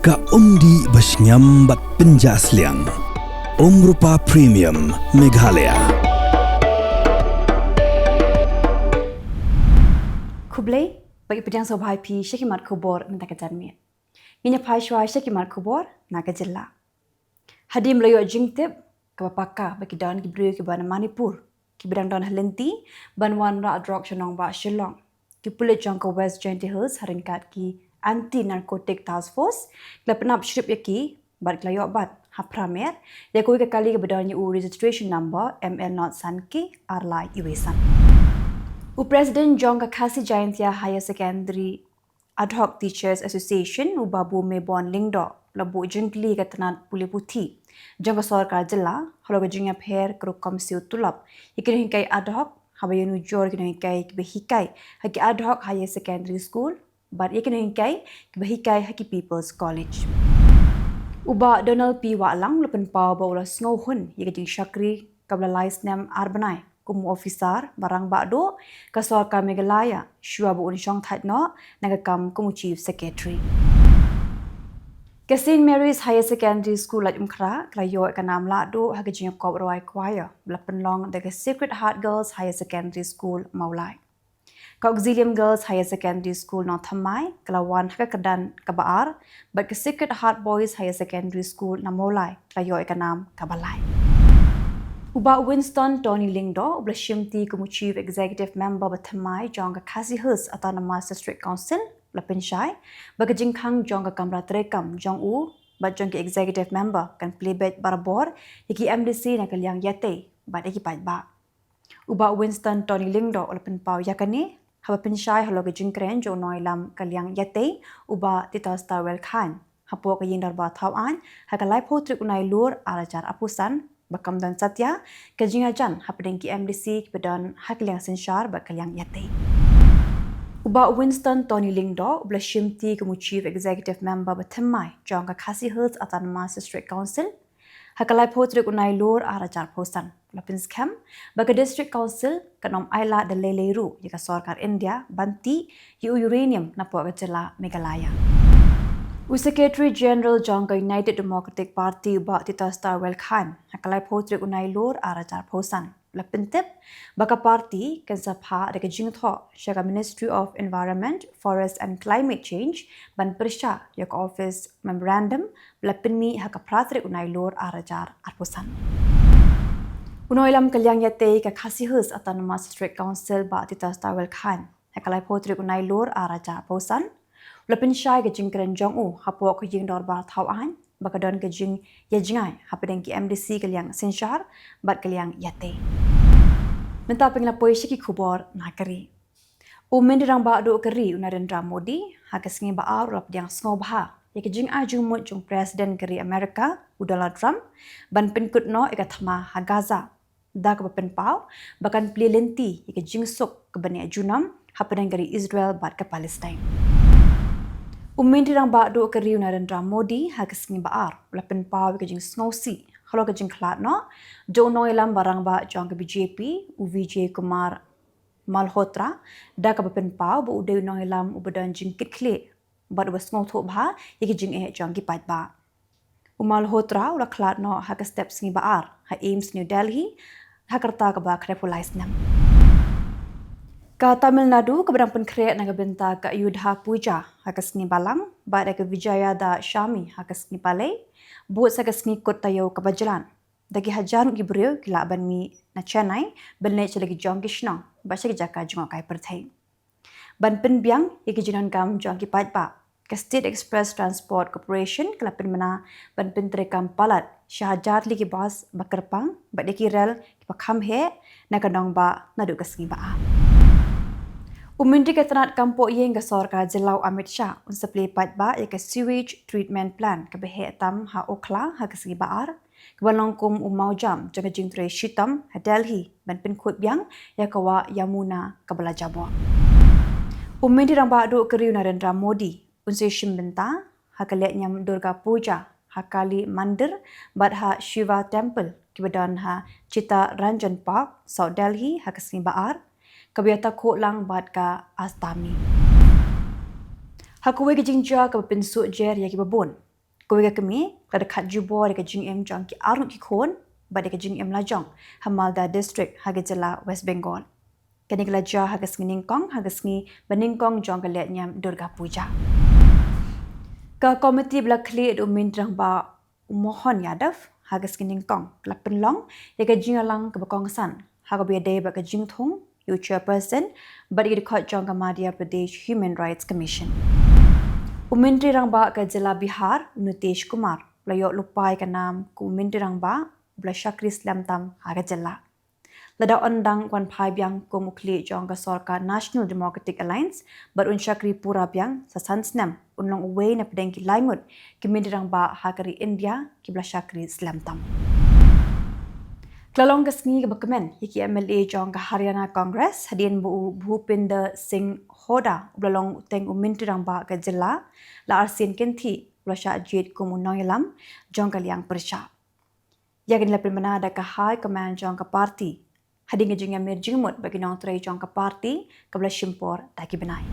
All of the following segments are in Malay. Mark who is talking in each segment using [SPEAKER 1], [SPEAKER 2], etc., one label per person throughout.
[SPEAKER 1] Ka umdi basnyam bat penjasliang. Rupa Premium Meghalaya.
[SPEAKER 2] Khubor bagi pedang sobai pi syakimat Khubor minta kejanmi. Nginya pai syai syakimat Khubor naga Jylla. Hadim layu jingtip ke bapaka bagi daun gibru ke bana Manipur. Ki bidang daun halenti banwan ra drog shanong ba Shillong. Ki pulit jangka West Jainti Hills haringkat ki Anti Narcotic Task Force kla penap shrip yaki bat klayo bat hapramer ya koi ke kali ke bidang u registration number ML not sanki arlai iwesan. President John Kakasi Jayantia Higher Secondary Ad Hoc Teachers Association Babu Mebon Lingdo labu jengkli katanat puli puti jangka sorkar Jylla halo gajingnya pher kerukom siu tulap ikin hikai ad hoc habayanu jor ikin hikai kebehikai haki ad hoc Higher Secondary School but ikin hikai kebehikai haki People's College. Uba Donald P. Walang lepen pau baula sngohun yikajing syakri kabla lais nem arbanai kumu ofisar barang bakdo ke sorkar Meghalaya syua bu unsyong thatno nagakam kumu chief secretary. Ke St. Mary's Higher Secondary School at Umkra klayo kanam lakdo hagajing kop roi choir belapen long the Sacred Heart Girls Higher Secondary School Maulai. Ke Auxilium Girls Higher Secondary School North Hamai kelawan hagakedan kebaar but ke Sacred Heart Boys Higher Secondary School Namolai klayo kanam kabalai. Uba Winston Tony Lingdo ubla shimti kumu chief executive member batamai jangka Kasi Hills Autonomous District Council la pensyai bagi jingkang jangka kamra terekam jang u bat jangka executive member kan playbet barabor iki MDC na Kylleng yate bat iki ba. Uba Winston Tony Lingdo ula penpau yakani haba pensyai halo ke jingkren jo noilam Kylleng yate uba tita Stawel Khan hapo ke yindar ba tauan hakalai potrik Nailur arajar apusan bakam dan satya kejingajan hapdeng ki MDC kepedan Kylleng sensyar ba Kylleng yate. Uba Winston Tony Lingdo ubla shimti kumu chief executive member batamai jangka Kasi Hills Autonomous District Council hakalai potrik Nailur arajar posan lapin scam bagi district council kanom aila de leleru jika sorkar India banti yu uranium na po Jylla Meghalaya. Secretary General Jangka United Democratic Party Uba Tita Stawel Khan hakalai potrik Nailur arajar posan lapin tip baka parti kan sapha de jingtho syaka Ministry of Environment, Forest and Climate Change ban persya yak office memorandum lapin mi haka pratrik Nailur arajar arposan. Unoilam Kylleng yate ka Kasi Hills Autonomous District Council ba Tita Stawel Khan hakalai potrik Nailur arajar posan lapin syai ke jingkren jong u hapo ke jing dor ba thawan baka don ke jing yajngai hapedeng ki MDC Kylleng sensyar bat Kylleng yate. Minta penglapoi syaki Khubor nakari. Mendirang ba do keri Narendra Modi hakas ngi ba ar lap yang snobha yake jing ajumut jung Presiden keri Amerika Donald Trump ban penkutno ikathma hagaza da ka penpau bakan plilenti yake jing sok ke bani ajunam hapedeng keri Israel bat ke Palestine. Mendirang ba do keri Narendra Modi hakas ngi ba ar lap penpau yake jing snowsi kalau ke jing klatno jo noilam barang ba jong ke BJP UVJ Kumar Malhotra da ka penpau bu ude noilam ubadan jing kitkle bad was ngau tho bha yake jing jong ki pat ba. Malhotra ula klatno ha ka steps ngi ba ar ha aims New Delhi ha karta ka ba krepolize nam. Ka Tamil Nadu keberang penkret naga benta ka Ayudha Puja hakas ngi balang bad ka Vijaya da Shami hakas ngi palai buat sakas ngi kot tayo kabajalan dagi hajan gibril kila ban mi na Chennai belne chalagi jong kishnong ba syaki jaka jong kai Pyrthei ban penbiang yaki jinan kam jong ki patba ka State Express Transport Corporation kala penmana ban pentrekam palat syahajat ligi bas bakerpang ba deki rel ki pakham he na kanong ba nadu kasngi ba. Umindi ketanat kampok yeng ke sorkar Jylla Amit Shah unsapli patba yake sewage treatment plant ke behe tam ha okla ha kesgi baar kebalongkum umau jam jaga jingtre shitam ha Delhi ban penkut biang yakawa Yamuna kabala jabo. Umindi rang ba do keri Narendra Modi unse shimbenta ha kalek nyam Durga Puja ha Kali Mandir bad ha Shiva Temple kebadan ha Chita Ranjan Park South Delhi ha kesgi baar kabiata ko lang bat ka astami. Hakuwe ke jingja ka pinsuk jer ya ki babon Kowe kami kada kat Khubor de jing em jong ki arut ki khon ba de jing em la jong Hamalda district haga Jylla West Bengal. Kani gelaja haga sngning kong haga sngi beningkong jong galet nyam Durga Puja. Ke komiti blakli umin drang ba mohon yadav haga sngning kong la penlong ya ka jing alang ke bakongsan haga be de ba ka jing thong you chairperson but it caught jong ka Madhya Pradesh Human Rights Commission. Umintri rang ba ka Jylla Bihar Nitesh Kumar layo lupai ka nam ku umintri rang ba bla Shakri Islam tam haga Jylla. Lada ondang wan pai biang ko mukli jong ka Sarkar National Democratic Alliance bar un Shakri pura biang sa sansnam unlong away na pedeng ki laingut ki mindirang ba hakari India ki bla Shakri Islam tam. Klalong kasngi ka bakamen yiki MLA jong ka Haryana Congress hadin bu Bhupinder Singh Hoda blalong teng umintirang ba ka Jylla la arsin kenti bla sha jit ko munoyalam jong ka liang persha. Yakin la primana da ka high command jong ka party hading ngejing amir jingmut bagi nong tray jong ka party ka bla shimpor taki benai.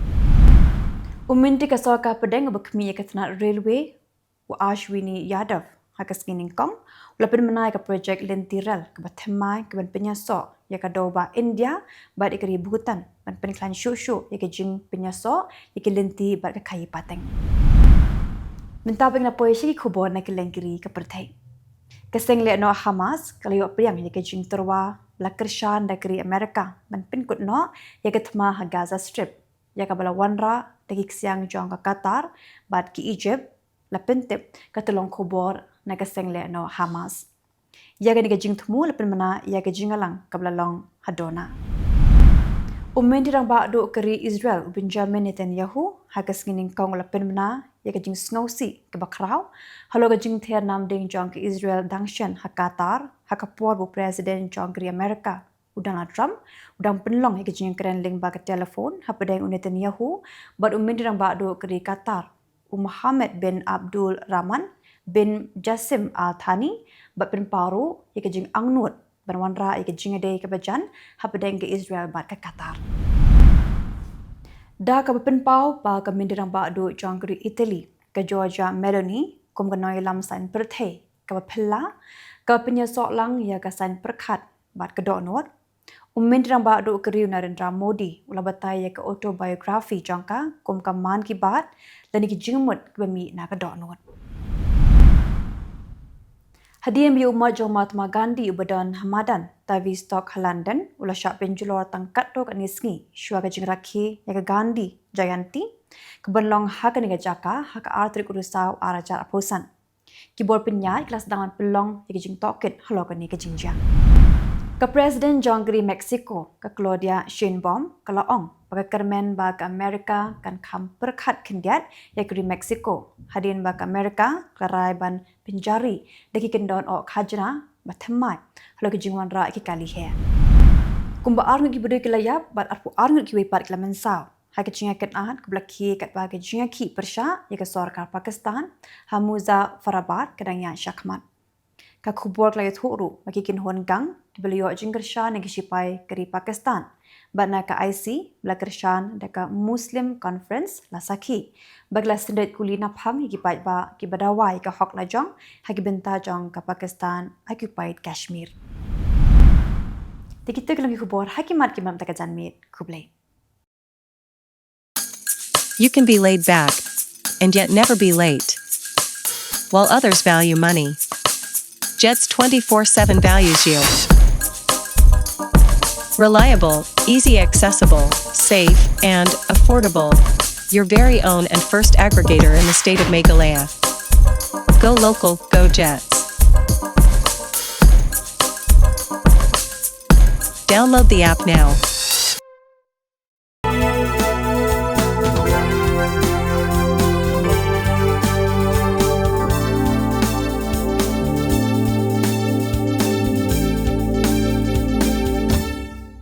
[SPEAKER 2] Uminti ka Sarkar pedeng bakmi ka tna railway wa Ashwini Yadav hakas kining kong lapin menai ka projek lentiral ke bathemai ke ban penyaso ya ka doba India bad ikri Bhutan ban peniklan shushu ya ke jing penyaso ya ke lenti bad ka kai pateng. Minta beng na poesi ki Khubor na Kylleng kiri ka Pyrthei. Keseng le no Hamas kalayo priang ya ke jing terwa la kershan da kiri Amerika ban penkut no ya ke thma ha Gaza Strip ya ka bala wanra dagi ksiang jong ka Qatar bad ki Egypt la pentip ka tolong Khubor na keseng le no Hamas. Ya ga jing thmu la penmana ya ga jing alang ka bala long hadona. Umendirang ba do kiri Israel Benjamin Netanyahu hakas ngining kong la penmana ya ga jing sngosi ka bakraw halo ga jing ther nam ding jong ka Israel dangshan ha Qatar ha ka por bu president jong kiri Amerika Donald Trump udang penlong ya ga jing kren ling ba ka telefon ha pedeng Netanyahu bad umendirang ba do kiri Qatar Muhammad bin Abdul Rahman bin Jassim Al Thani bat pen paru ya ke jing angnut ban wanra ya ke jing ade ke bajan ha pedeng ke Israel bat ka Qatar. Da ka pen pau ba ka mindirang ba do jong kri Italy ke Georgia Meloni kum ka noi lam san Pyrthei ka phella ka penya sok lang ya ka san perkhat bat ka do not mindirang ba do kri Narendra Modi ula batai ya ka autobiography jong ka kum ka man ki bat dan ki jingmut ke mi na ka do not. Hadiam bi umat jong Mahatma Gandhi ubadan Hamadan tavi stok London ula syak penjulor tangkat do kanisngi syua ka jing rakhi ya ka Gandhi Jayanti kebenlong ha ka niga jaka ha ka artrik urusau arajar aposan kibor penyai kelas dangan pelong ya ka jing toket halo ka ni ka jing jang ka Presiden jong kri Mexico ka Claudia Sheinbaum ka laong baka kermen ba ka Amerika kan kham perkhat kendiat ya kri Mexico hadin ba ka Amerika karai ban penjari daki kendon ok khajna bathmai halo ki jingwan ra ki kali he kumba arngu ki budai kelayap bat arpu arngu ki wepat klamen saw ha ki jinga ket an ke blaki kat ba ki jinga ki persha ya ka Sarkar Pakistan Hamuza Farabad kadang ya Shakmat ka Khubor klayat huru bagi kin hon gang beliau jingkershan yang kisipai keri Pakistan bana ka IC blakershan deka Muslim Conference la sakhi bagla sendet kulina phang hi pai ba ki badawai ka hok la jong ha ki benta jong ka Pakistan occupied Kashmir tikite kelang Khubor hakimat ki mam ta ka janmit khublei.
[SPEAKER 3] You can be laid back and yet never be late. While others value money, Jets 24/7 values you. Reliable, easy accessible, safe, and affordable. Your very own and first aggregator in the state of Meghalaya. Go local, go Jets. Download the app now.